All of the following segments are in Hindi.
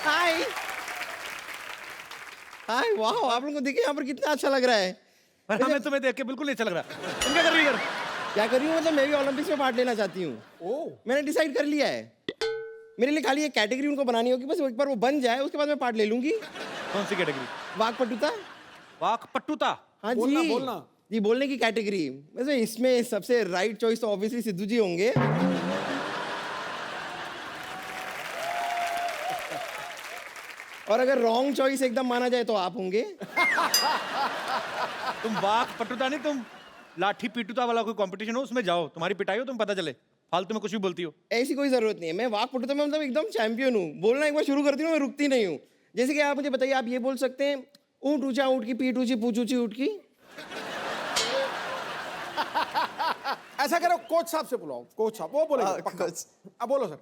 हाय हाय, वाह, आप लोगों को देखिए यहाँ पर कितना अच्छा लग रहा है। पर हमें तुम्हें देख के बिल्कुल नहीं अच्छा लग रहा। तुम क्या कर रही हो यार? क्या कर रही हूँ मतलब, मैं भी ओलंपिक्स में पार्ट लेना चाहती हूँ। ओह, मैंने डिसाइड कर लिया है। मेरे लिए खाली एक कैटेगरी उनको बनानी होगी, बस एक बार वो बन जाए उसके बाद मैं पार्ट ले लूंगी। कौन सी कैटेगरी? वाकपटुता। वाक पट्टूता। हाँ बोलना जी, बोलना। जी बोलने की कैटेगरी। वैसे इसमें सबसे राइट चॉइस तो ऑब्वियसली सिद्धू जी होंगे। और अगर रॉन्ग चॉइस एकदम माना जाए तो आप होंगे। तुम वाक पट्टूता नहीं, तुम लाठी पीटूता वाला कोई कंपटीशन हो उसमें जाओ, तुम्हारी पिटाई हो, तुम पता चले। फालतू में कुछ भी बोलती हो। ऐसी कोई जरूरत नहीं है, मैं वाकपटुता में मतलब एकदम चैंपियन हूँ। बोलना एक बार शुरू करती हूँ मैं रुकती नहीं हूँ। जैसे कि आप मुझे बताइए, आप ये बोल सकते हैं, ऊँट ऊंचा ऊँट की पीठ ऊंची पूछ ऊंची ऊँट की। ऐसा करो, कोच साहब से बुलाओ, कोच साहब वो बोलेंगे पक्का। कोच। अब बोलो सर।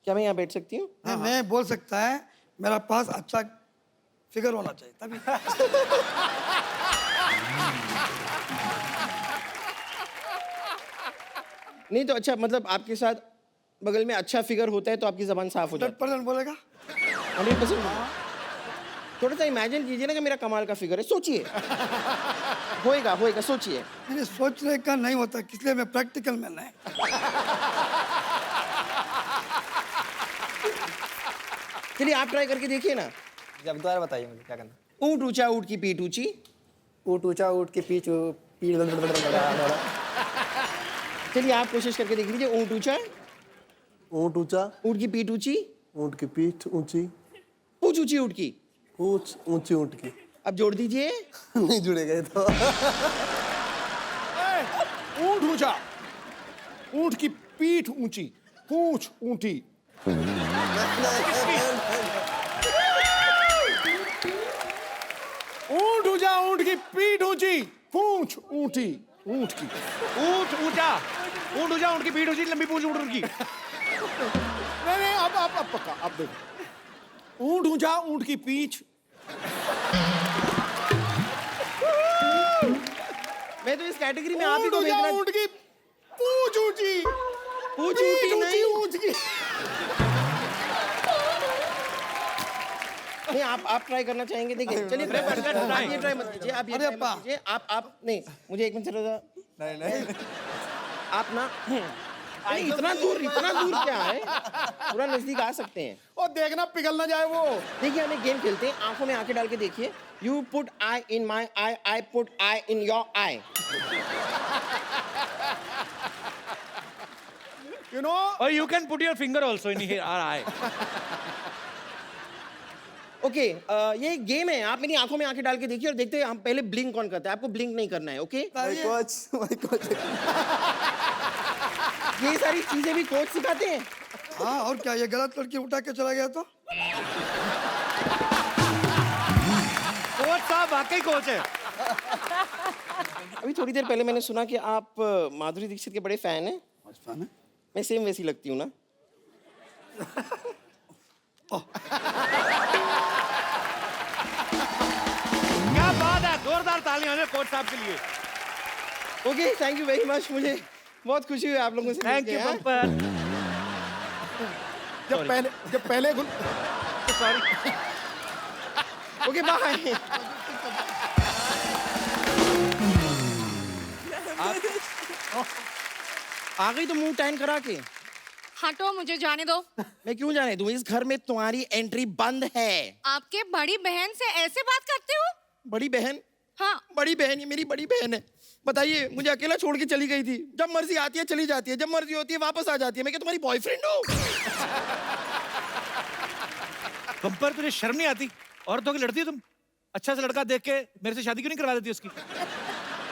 क्या मैं यहाँ बैठ सकती हूँ? नहीं, मैं बोल सकता है, मेरा पास अच्छा फिगर होना चाहिए तभी। नहीं तो अच्छा, मतलब आपके साथ बगल में अच्छा फिगर होता है तो आपकी जबान साफ हो जाती 100% बोलेगा। है। 100%। थोड़ा सा इमेजिन कीजिए ना कि मेरा कमाल का फिगर है, सोचिए। होएगा होएगा, सोचिए। मैंने सोचने का नहीं होता, इसलिए मैं प्रैक्टिकल में नहीं। चलिए आप ट्राई करके देखिए ना। जब दोबारा बताइए मुझे क्या करना। ऊँट ऊंचा ऊँट की पीठ ऊंची। ऊँट ऊँचा ऊँट की पीठ पीठ चलिए आप कोशिश करके देख लीजिए। ऊँट ऊंचा, ऊँट ऊंचा, ऊँट की पीठ ऊंची, ऊँट की पीठ ऊंची, पूछ ऊंची ऊँट की। पूंछ ऊंची ऊँट की। अब जोड़ दीजिए। नहीं जुड़ेगा ये तो। ऊंट ऊंचा, ऊंट की पीठ ऊंची, पूंछ ऊंटी। ऊंट ऊंचा, ऊंट की पीठ ऊंची, पूंछ ऊंटी। ऊंट की ऊंट ऊंचा, ऊंट ऊंचा, ऊंट की पीठ ऊंची, लंबी पूंछ ऊंट की। नहीं नहीं, अब पक्का, अब देखो। ऊंट ऊंचा, ऊंट की पीठ। मैं तो इस कैटेगरी में आप ही ऊंट को ऊंचा, भेजना। ऊंट की पूंछ ऊंची, पूंछ पीठ ऊंटी ऊंची, नहीं। ऊंट की। नहीं, आप ट्राई करना चाहेंगे? देखिए चलिए ट्राई आप ये ट्राई मत कीजिए, आप ये अरे ट्राई मत अप्पा। कीजिए। आप नहीं, मुझे एक मिनट चलो। नहीं आप ना अरे इतना दूर क्या है, पूरा नजदीक आ सकते हैं। और देखना पिघल ना जाए वो। देखिए हम एक गेम खेलते हैं, आंखों में आंखें डाल के देखिए। You put I in my I, I put I in your I. You know, और you can put your finger also in here I. Okay, ये एक गेम है। आप मेरी आंखों में आंखें डाल के देखिए और देखते हैं हम पहले ब्लिंक कौन करता है। आपको ब्लिंक नहीं करना है, ओके? My coach. ये सारी चीजें भी कोच सिखाते हैं। हाँ, और क्या, ये गलत लड़की उठा के चला गया तो? कोच साहब वाकई कोच है। अभी थोड़ी देर पहले मैंने सुना कि आप माधुरी दीक्षित के बड़े फैन हैं। मैं सेम वैसी लगती हूँ ना? क्या बात है, जोरदार तालियां हैं कोच साहब के लिए। Okay, thank you very much. मुझे बहुत खुशी हुई आप लोगों से थैंक मिलके, यू हाँ? पंपर। जब पहले सॉरी। Okay bye. आ गई तो मुंह टैन करा के। हटो, मुझे जाने दो। मैं क्यों जाने दूं? इस घर में तुम्हारी एंट्री बंद है। आपके बड़ी बहन से ऐसे बात करते हो? बड़ी बहन? हाँ। बड़ी बहन, ये मेरी बड़ी बहन है। बताइए, मुझे अकेला छोड़ के चली गई थी। जब मर्जी आती है चली जाती है, जब मर्जी होती है वापस आ जाती है। मैं क्या तुम्हारी बॉयफ्रेंड हूँ? पंपर, तुझे शर्म नहीं आती? औरतों की लड़ती है तुम? अच्छा सा लड़का देख के मेरे से शादी क्यों नहीं करवा देती उसकी?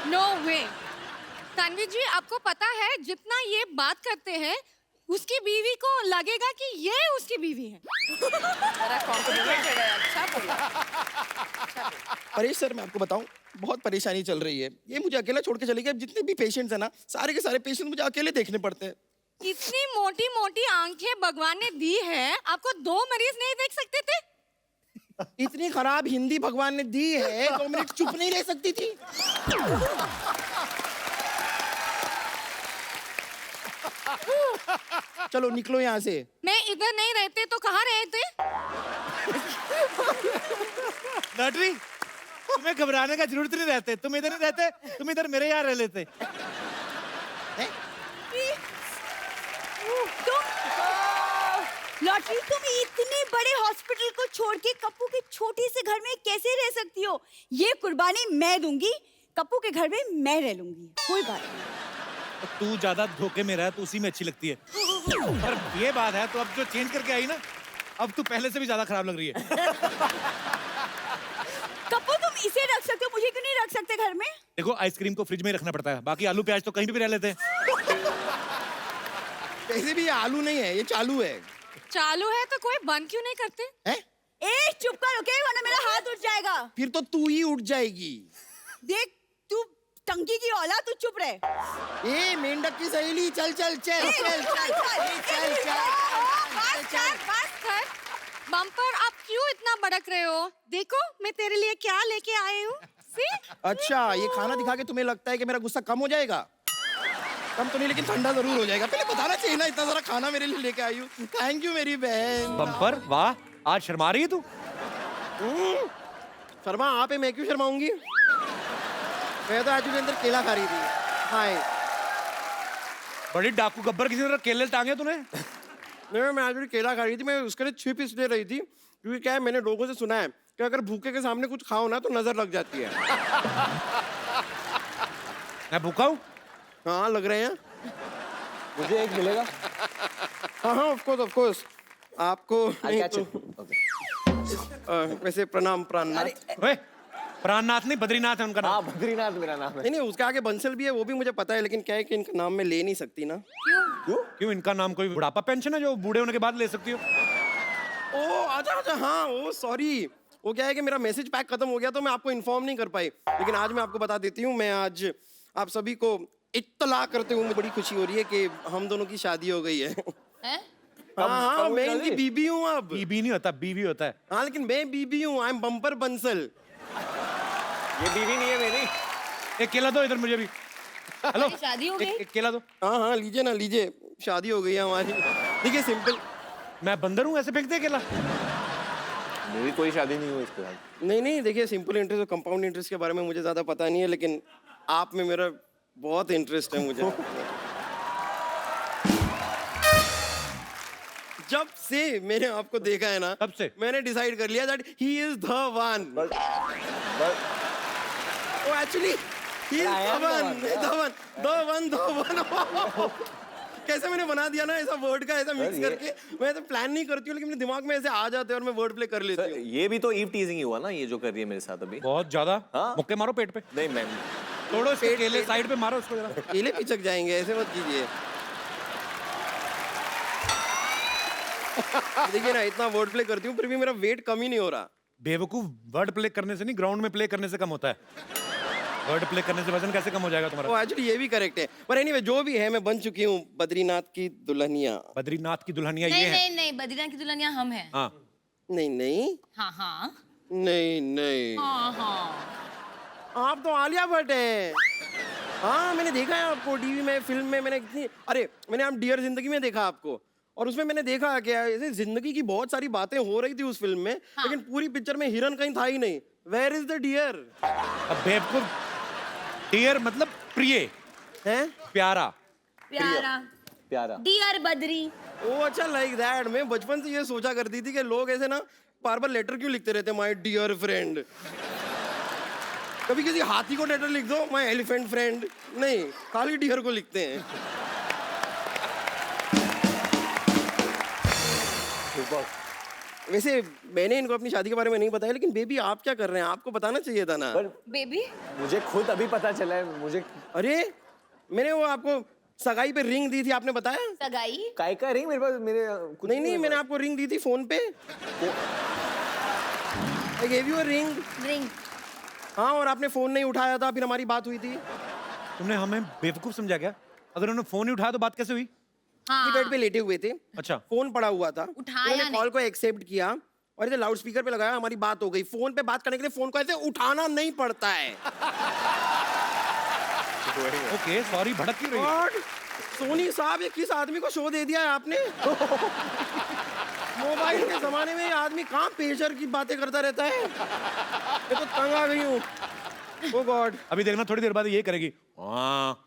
नो वे। तन्वी जी, आपको पता है जितना ये बात करते हैं उसकी बीवी को लगेगा कि ये उसकी बीवी है। परेश सर, मैं आपको बताऊं, बहुत परेशानी चल रही है। ये मुझे अकेला छोड़ के चली गई। अब जितने भी पेशेंट्स हैं ना, सारे के सारे पेशेंट मुझे अकेले देखने पड़ते हैं। इतनी मोटी मोटी आंखें भगवान ने दी है, आपको 2 मरीज नहीं देख सकते थे? इतनी खराब हिंदी भगवान ने दी है, 2 मिनट चुप नहीं रह सकती थी? चलो निकलो यहाँ से। मैं इधर नहीं रहते तो कहाँ रहते? लॉटरी, तुम्हें घबराने का जरूरत नहीं रहते, तुम इधर नहीं रहते, तुम इधर मेरे यहाँ रह लेते। लॉटरी, तुम इतने बड़े हॉस्पिटल को छोड़ के कप्पू के छोटे से घर में कैसे रह सकती हो? ये कुर्बानी मैं दूंगी, कप्पू के घर में मैं रह लूंगी, कोई बात नहीं। तू ज्यादा धोखे में रह तो उसी में अच्छी लगती है। पर ये बात है, तो अब जो चेंज करके आई ना, अब तू पहले से भी ज्यादा खराब लग रही है। कप्पू, तुम इसे रख सकते हो, मुझे क्यों नहीं रख सकते घर में? देखो, आइसक्रीम को फ्रिज में ही रखना पड़ता है, बाकी आलू प्याज तो कहीं भी रह लेते हैं। वैसे भी ये आलू नहीं है, ये चालू है। चालू है तो कोई बंद क्यों नहीं करते? हैं? ए, चुप कर, ओके, वरना मेरा हाथ उठ जाएगा। फिर तो तू ही उठ जाएगी। देख, तू टंकी की औलाद, तू चुप रहे। ए मेंढक की सहेली, चल चल चल चल चल चल चल। बस कर। बम्पर, आप क्यों इतना भड़क रहे हो? देखो मैं तेरे लिए क्या लेके आई हूँ। See? अच्छा, ये खाना दिखा के तुम्हें लगता है कि मेरा गुस्सा कम हो जाएगा? कम तो नहीं, लेकिन ठंडा जरूर हो जाएगा। पहले बताना चाहिए ना, इतना सारा खाना मेरे लिए लेके आई हूँ। थैंक यू मेरी बहन। बम्पर, वाह, आज शर्मा रही है तू। शर्मा आप है, मैं क्यों शर्माऊंगी? मैं तो आज के अंदर केला खा रही थी। हाय। बड़ी डाकू गब्बर, किसी ने केले टांगे तूने? नहीं, मैं आज भी केला खा रही थी। मैं उसके लिए छिप इसलिए रही थी क्योंकि क्या है, मैंने लोगों से सुना है कि अगर भूखे के सामने कुछ खाओ ना तो नजर लग जाती है। मैं भूखा हूँ? हाँ, लग रहे हैं। मुझे एक मिलेगा? हाँ हाँ, ऑफ कोर्स। आपको नहीं तो वैसे प्रणाम प्राणनाथ। ओए, प्राणनाथ नहीं, बद्रीनाथ है उनका नाम। हाँ, बद्रीनाथ मेरा नाम है। नहीं, उसके आगे बंसल भी है, वो भी मुझे पता है, लेकिन क्या है कि इनका नाम मैं ले नहीं सकती ना। क्यों? इनका नाम कोई बुढ़ापा पेंशन है जो बूढ़े होने के बाद ले सकती हो? ओ अच्छा, हाँ, ओ सॉरी। वो क्या है कि मेरा मैसेज पैक खत्म हो गया तो मैं आपको इन्फॉर्म नहीं कर पाई, लेकिन आज मैं आपको बता देती हूँ। मैं आज आप सभी को इत्तला करते हुए मुझे बड़ी खुशी हो रही है कि हम दोनों की शादी हो गई है। हाँ, मैं इनकी बीबी हूँ अब। बीबी नहीं होता, बीवी होता है। हाँ, लेकिन मैं बीबी हूँ। I am bumper Bansal. ये बीवी नहीं है मेरी। एक केला दो इधर मुझे भी। हेलो, शादी हो गई? एक केला दो। हाँ, लीजिए ना, लीजिए। शादी हो गई है हमारी। देखिए, सिंपल। मैं बंदर हूँ, ऐसे फेंक दे केला? मेरी कोई शादी नहीं हुई इसके साथ। नहीं, देखिए, सिंपल इंटरेस्ट और कंपाउंड इंटरेस्ट के बारे में मुझे ज्यादा पता नहीं है, लेकिन आप में मेरा बहुत इंटरेस्ट है मुझे। जब से मैंने आपको देखा है ना, तब से मैंने डिसाइड कर लिया that he is the one. Oh actually he is the one. कैसे मैंने बना दिया ना ऐसा वर्ड का, ऐसा मिक्स करके। मैं तो प्लान नहीं करती हूँ, लेकिन मेरे दिमाग में ऐसे आ जाते हैं और मैं वर्ड प्ले कर लेती हूँ। ये भी तो ईव टीजिंग ही हुआ ना, ये जो कर रही है मेरे साथ अभी। बहुत ज्यादा। हाँ? मुक्के मारो पेट पे। नहीं, मैं तोड़ो इसके केले, साइड पे मारो उसको जरा। केले पिचक जाएंगे, ऐसे मत कीजिए। देखिए ना, इतना वर्ड प्ले करती हूँ फिर भी मेरा वेट कम ही नहीं हो रहा। बेवकूफ, वर्ड प्ले करने से नहीं, ग्राउंड में प्ले करने से कम होता है। वर्ड प्ले करने से वजन कैसे कम हो जाएगा तुम्हारा? ओ एक्चुअली ये भी करेक्ट है, पर एनीवे जो भी है, मैं बन चुकी हूँ बद्रीनाथ की दुल्हनिया। बद्रीनाथ की दुल्हनिया ये है? नहीं, बद्रीनाथ की दुल्हनिया हम हैं। हाँ। नहीं, हाँ। नहीं, हाँ। आप तो आलिया भट्ट हैं। हाँ, मैंने देखा है आपको टीवी में, फिल्म में। मैंने आप डियर जिंदगी में देखा आपको, और उसमें मैंने देखा कि ऐसे जिंदगी की बहुत सारी बातें हो रही थी उस फिल्म में। हाँ। लेकिन पूरी पिक्चर में हिरन कहीं था ही नहीं। Where is the deer? अब बेवकूफ, डियर मतलब प्रिय हैं? प्यारा। डियर बद्री। ओ अच्छा, लाइक दैट। मैं बचपन से ये सोचा करती थी कि लोग ऐसे ना बार बार लेटर क्यों लिखते रहते, माय डियर फ्रेंड। कभी किसी हाथी को लेटर लिख दो, माय एलिफेंट फ्रेंड। नहीं, खाली डियर को लिखते हैं। वैसे मैंने इनको अपनी शादी के बारे में नहीं बताया, लेकिन बेबी आप क्या कर रहे हैं? आपको बताना चाहिए था ना। बेबी, मुझे खुद अभी पता चला है। मुझे अरे, मैंने वो आपको सगाई पे रिंग दी थी, आपने बताया? सगाई? काय का रिंग मेरे पास, मेरे कुछ नहीं, मैंने आपको रिंग दी थी फोन पे। I gave you a ring। Ring. हाँ, और आपने फोन नहीं उठाया था, फिर हमारी बात हुई थी। तुमने हमें बेवकूफ समझा क्या? अगर उन्होंने फोन नहीं उठाया तो बात कैसे हुई? ये बेड पे लेटे हुए थे। अच्छा। फोन पड़ा हुआ था, उठाया उन्होंने कॉल को एक्सेप्ट किया और इधर लाउड स्पीकर पे लगाया, हमारी बात हो गई। फोन पे बात करने के लिए फोन को ऐसे उठाना नहीं पड़ता है। ओके, सॉरी, भड़क क्यों रही है? सोनी साहब, ये किस आदमी को शो दे दिया है आपने? मोबाइल के जमाने में ये आदमी कहाँ पेशर की बातें करता रहता है? मैं तो तंग आ गई हूँ। ओ गॉड। अभी देखना थोड़ी देर बाद ये करेगी। हाँ।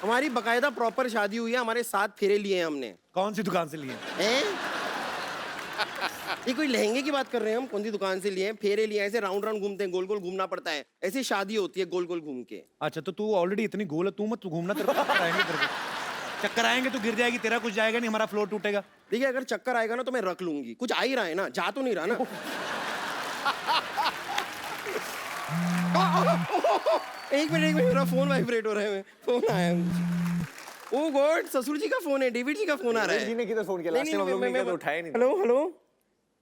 हमारी बकायदा प्रॉपर शादी हुई है, हमारे 7 फेरे लिए हैं हमने। कौन सी दुकान से लिए? हैं? ये कोई लहंगे की बात कर रहे हैं हम? कौन सी दुकान से लिए हैं? फेरे लिए हैं, ऐसे राउंड राउंड घूमते हैं, गोल गोल घूमना पड़ता है। ऐसी शादी होती है गोल गोल घूम के। अच्छा तो तू ऑलरेडी इतनी गोल है, तू मत घूमना, तेरे को चक्कर आएंगे, तेरे को चक्कर आएंगे, तू गिर जाएगी, तेरा कुछ जाएगा नहीं, हमारा फ्लोर टूटेगा। देखिए अगर चक्कर आएगा ना तो मैं रख लूंगी। कुछ आ ही रहा है ना, जा तो नहीं रहा ना? एक मिनट मेरा फोन वाइब्रेट हो रहा है। फोन आया है। ओ गॉड, ससुर जी का फोन है, डेविड जी का फोन आ रहा है। जी ने किधर फोन किया? लास्ट टाइम हम लोग ने तो उठाया नहीं। हेलो हेलो,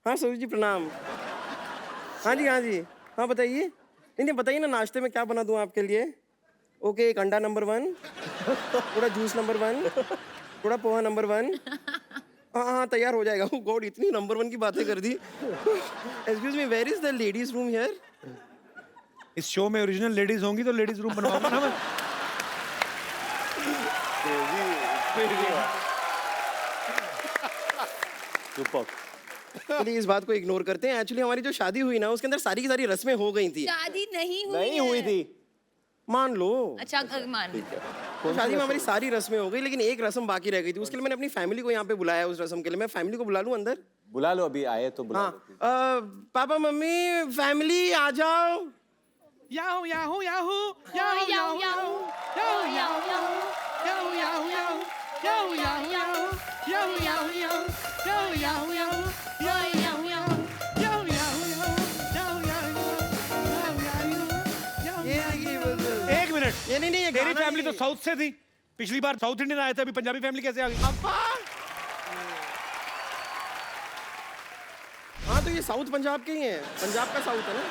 हाँ ससुर जी प्रणाम। हाँ जी हाँ जी, हाँ बताइए। नहीं बताइए ना, नाश्ते में क्या बना दूँ आपके लिए? ओके, एक अंडा नंबर 1, थोड़ा जूस नंबर 1, थोड़ा पोहा नंबर 1। हाँ तैयार हो जाएगा। ओ गॉड, इतनी नंबर 1 की बातें कर दी। Excuse me, where is the ladies room here? इस शो में ओरिजिनल लेडीज होंगी तो लेडीज रूम बनवाऊंगा ना मैं। चलिए इस बात को इग्नोर करते हैं। एक्चुअली हमारी जो शादी हुई ना, उसके अंदर सारी की सारी रस्में हो गई थी। शादी नहीं हुई नहीं हुई थी। मान लो। अच्छा मान लो। तो शादी में हमारी सारी रस्में हो गई, लेकिन एक रस्म बाकी रह गई थी। उसके लिए मैंने अपनी फैमिली को यहाँ पे बुलाया। उस रस्म के लिए मैं फैमिली को बुला लूँ अंदर? बुला लो, अभी आए तो बुला हाँ। लो। पापा मम्मी फैमिली आ जाओ। Yahoo Yahoo Yahoo Yahoo Yahoo Yahoo Yahoo Yahoo Yahoo Yahoo Yahoo Yahoo Yahoo Yahoo Yahoo Yahoo Yahoo Yahoo Yahoo एक मिनट, ये नहीं ये तेरी गाना फैमिली तो नहीं। साउथ से थी। पिछली बार साउथ इंडियन आए थे, अभी पंजाबी फैमिली कैसे आ गई? हाँ तो ये साउथ पंजाब के ही हैं। पंजाब का साउथ है ना।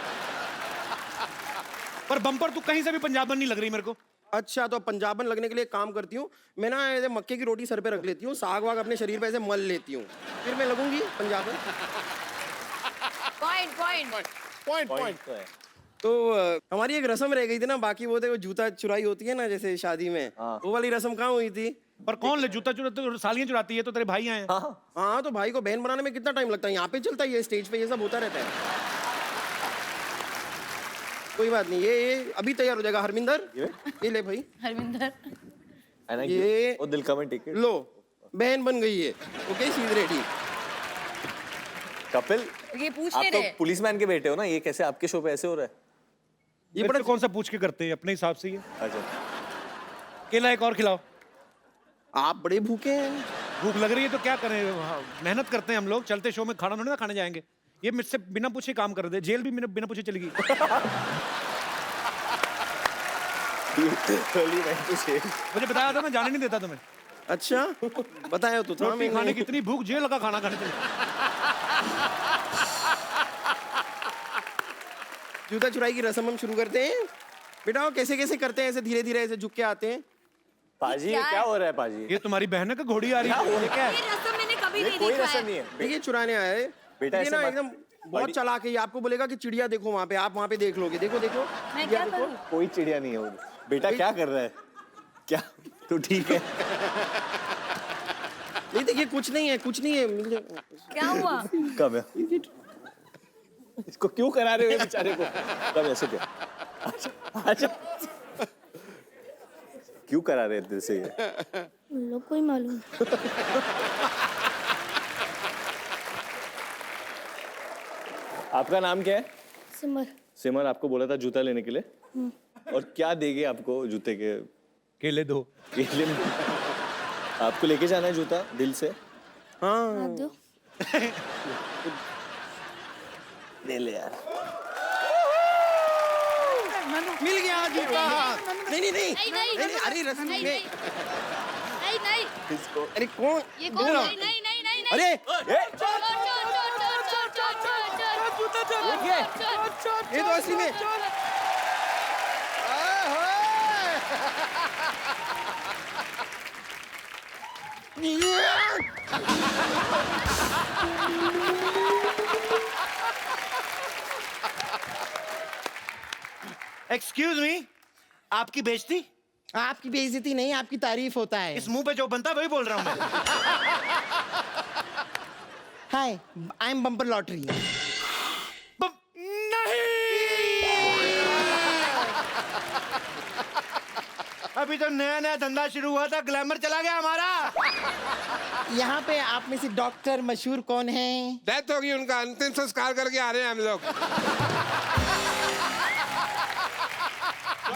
पर बम्पर तू कहीं से भी पंजाबन नहीं लग रही मेरे को। अच्छा तो अब पंजाबन लगने के लिए एक काम करती हूँ मैं ना, ऐसे मक्के की रोटी सर पे रख लेती हूँ, साग वाग अपने शरीर पे ऐसे मल लेती हूँ, फिर मैं लगूंगी पंजाबन। पॉइंट पॉइंट तो है। तो हमारी एक रस्म रह गई थी ना, बाकी वो थे वो जूता चुराई होती है ना जैसे शादी में, वो वाली रस्म कहाँ हुई थी? पर कौन ले जूता चुराते? तो सालियां चुराती है तो तेरे भाई आए हैं। हाँ तो भाई को बहन बनाने में कितना टाइम लगता है? यहाँ पे चलता है, ये स्टेज पे ये सब होता रहता है। कोई बात नहीं, ये अभी तैयार हो जाएगा। हरमिंदर ये ले भाई। हरविंदर ये वो दिल का में टिकट लो, बहन बन गई है। Okay she is ready. Kapil, ये पूछ आप ले तो रहे पुलिसमैन के बेटे हो ना, ये कैसे आपके शो पे ऐसे हो रहा है? ये बड़ा कौन सा पूछ के करते हैं, अपने हिसाब से ही है। अच्छा, केला एक और खिलाओ। आप बड़े भूखे हैं। भूख लग रही है तो क्या करें, हाँ, मेहनत करते हैं हम लोग। चलते शो में खाना थोड़ी ना खाने जाएंगे। ये मुझसे बिना पूछे काम कर दे, जेल भी बिना पूछे चली गई। मुझे बताया था, मैं जाने नहीं देता तुम्हें। अच्छा बताया तो था रोटी मैंने। खाने की इतनी भूख, जेल का खाना खाने चली। जूता चुराई की रस्म हम शुरू करते हैं। बेटा वो कैसे कैसे करते हैं? ऐसे धीरे धीरे ऐसे झुक के आते हैं। पाजी ये क्या हो रहा है पाजी? ये तुम्हारी बहन है कि घोड़ी आ रही है? ये क्या है? ये रस्म मैंने कभी ये नहीं कोई देखा रस्म है। नहीं है। देखिए चुराने आया है बेटा, ये ऐसे ना मत- एकदम बहुत चालाक है। ये आपको बोलेगा कि चिड़िया देखो वहाँ पे, आप वहाँ पे देख लोगे। देखो देखो मैं क्या देखो। करूं? कोई चिड़िया नहीं है वो। बेटा क्या कर रहा है? क्या तो ठीक है। नहीं देखिए कुछ नहीं है, कुछ नहीं है। मिल जाए- क्या हुआ? कब है? इसको क्यों करा रहे हो बेचारे को? कब ऐसे क्या? अच्छा क्यों करा रहे हैं दिल से ये? लोग कोई मालूम। आपका नाम क्या है? सिमर। सिमर आपको बोला था जूता लेने के लिए, और क्या देंगे आपको जूते के? केले दो। केले में? आपको लेके जाना है जूता दिल से? हाँ आप दो। ले ले यार। मिल गया जूता। नहीं नहीं नहीं नहीं, नहीं, नहीं, अरे रस्म नहीं में नहीं नहीं इसको अरे कौन? ये कौन? बोलो। नहीं नहीं नहीं नहीं नहीं अरे चोर चोर चोर चोर चोर चोर चोर चोर चोर ये तो असली में एक्सक्यूज मी, आपकी बेइज्जती? आपकी बेइज्जती नहीं, आपकी तारीफ होता है। इस मुंह पे जो बनता है वही बोल रहा हूँ मैं। हाय, आई एम बम्पर लॉटरी। अभी तो नया नया धंधा शुरू हुआ था, ग्लैमर चला गया हमारा। यहाँ पे आप में से डॉक्टर मशहूर कौन है? डेथ होगी, उनका अंतिम संस्कार करके आ रहे हैं हम लोग।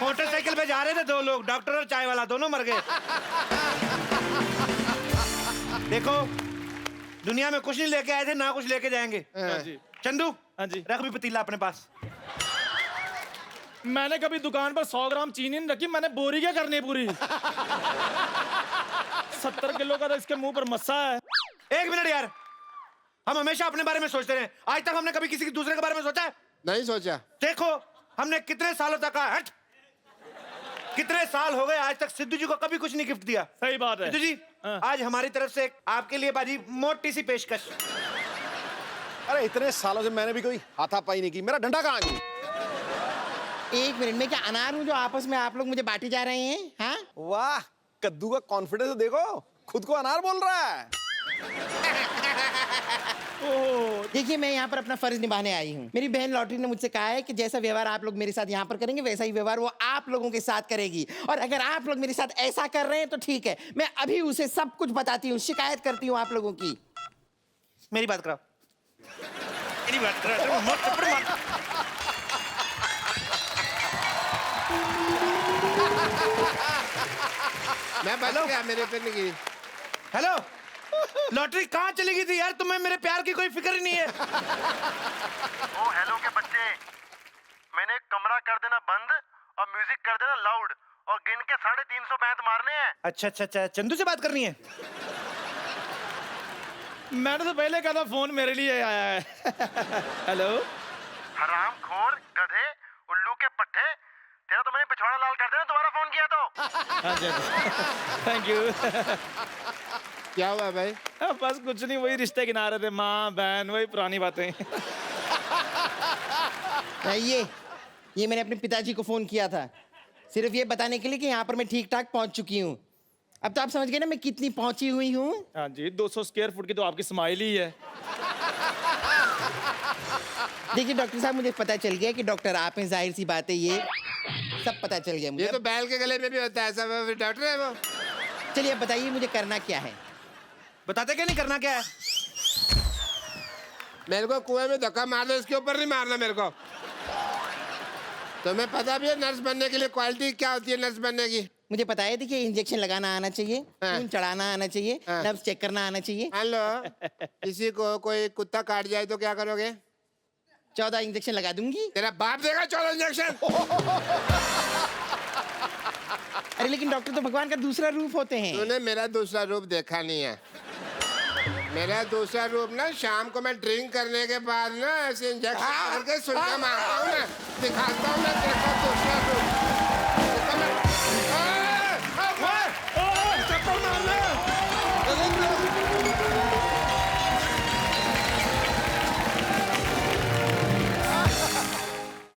मोटरसाइकिल पे जा रहे थे 2 लोग, डॉक्टर और चाय वाला, दोनों मर गए। देखो, दुनिया में कुछ नहीं लेके आए थे, ना कुछ लेके जाएंगे। चंदू, हाँ जी, रख भी पतीला अपने पास। मैंने कभी दुकान पर 100 ग्राम चीनी नहीं रखी, मैंने बोरी क्या करनी है पूरी। 70 किलो का तो इसके मुंह पर मस्सा है। 1 मिनट यार, हम हमेशा अपने बारे में सोचते रहे, आज तक हमने कभी किसी के दूसरे के बारे में सोचा है? नहीं सोचा। देखो, हमने कितने सालों तक कहा, हट, कितने साल हो गए, आज तक सिद्धू जी को कभी कुछ नहीं गिफ्ट दिया। सही बात है। सिद्धू जी, आज हमारी तरफ से आपके लिए बाजी मोटी सी पेशकश। अरे इतने सालों से मैंने भी कोई हाथापाई नहीं की, मेरा डंडा कहाँ है? 1 मिनट में क्या अनार हूँ जो आपस में आप लोग मुझे बांटे जा रहे हैं? हाँ, वाह, कद्दू का कॉन्फिडेंस देखो, खुद को अनार बोल रहा है। देखिए, मैं यहाँ पर अपना फर्ज निभाने आई हूँ। मेरी बहन लॉटरी ने मुझसे कहा है कि जैसा व्यवहार आप लोग मेरे साथ यहाँ पर करेंगे, वैसा ही व्यवहार वो आप लोगों के साथ करेगी। और अगर आप लोग मेरे साथ ऐसा कर रहे हैं तो ठीक है, मैं अभी उसे सब कुछ बताती हूँ, शिकायत करती हूँ आप लोगों की। मेरी बात कराओ, मेरी बात कराओ, मत थप्पड़ मार। मैं बच गया, मेरे पे नहीं गिरी। हेलो, लॉटरी कहाँ चली गई थी यार? तुम्हें मेरे प्यार की कोई फिक्र ही नहीं है। ओ हेलो के बच्चे, मैंने कमरा कर देना बंद और म्यूजिक कर देना लाउड और गिन के 350 बैंत मारने हैं। अच्छा अच्छा अच्छा, चंदू से बात करनी है? मैंने तो पहले कहा था फोन मेरे लिए आया है। हेलो, हरामखोर, गधे, उल्लू के पट्टे, तेरा तो मैंने पिछवाड़ा लाल कर देना, दोबारा फोन किया तो। Thank you. क्या हुआ भाई? बस कुछ नहीं, वही रिश्ते गिना रहे थे, माँ बहन, वही पुरानी बातें। ये मैंने अपने पिताजी को फोन किया था, सिर्फ ये बताने के लिए कि यहाँ पर मैं ठीक ठाक पहुँच चुकी हूँ। अब तो आप समझ गए ना मैं कितनी पहुँची हुई हूँ। हाँ जी, 200 स्क्वायर फुट की तो आपकी स्माइल ही है। देखिए डॉक्टर साहब, मुझे पता चल गया कि डॉक्टर आप हैं, जाहिर सी बात है, ये सब पता चल गया मुझे। ये तो बैल के गले में भी होता है, सब डॉक्टर है वो। चलिए अब बताइए मुझे करना क्या है? बताते क्या नहीं, करना क्या है? मेरे को कुएं में धक्का मार दो, इसके ऊपर नहीं मारना मेरे को। तुम्हें पता भी है नर्स बनने के लिए क्वालिटी क्या होती है नर्स बनने की? मुझे पता है, देखिए इंजेक्शन लगाना आना चाहिए, खून चढ़ाना आना चाहिए, नब्ज चेक करना आना चाहिए। हेलो, किसी को कोई कुत्ता काट जाए तो क्या करोगे? 14 इंजेक्शन लगा दूंगी। तेरा बाप देगा 14 इंजेक्शन? अरे लेकिन डॉक्टर तो भगवान का दूसरा रूप होते हैं। तूने मेरा दूसरा रूप देखा नहीं है। मेरा दूसरा रूप ना, शाम को मैं ड्रिंक करने के बाद ना ऐसे इंजेक्शन करके सुइयां मारता हूँ ना, दिखाता हूँ ना तेरा दूसरा रूप।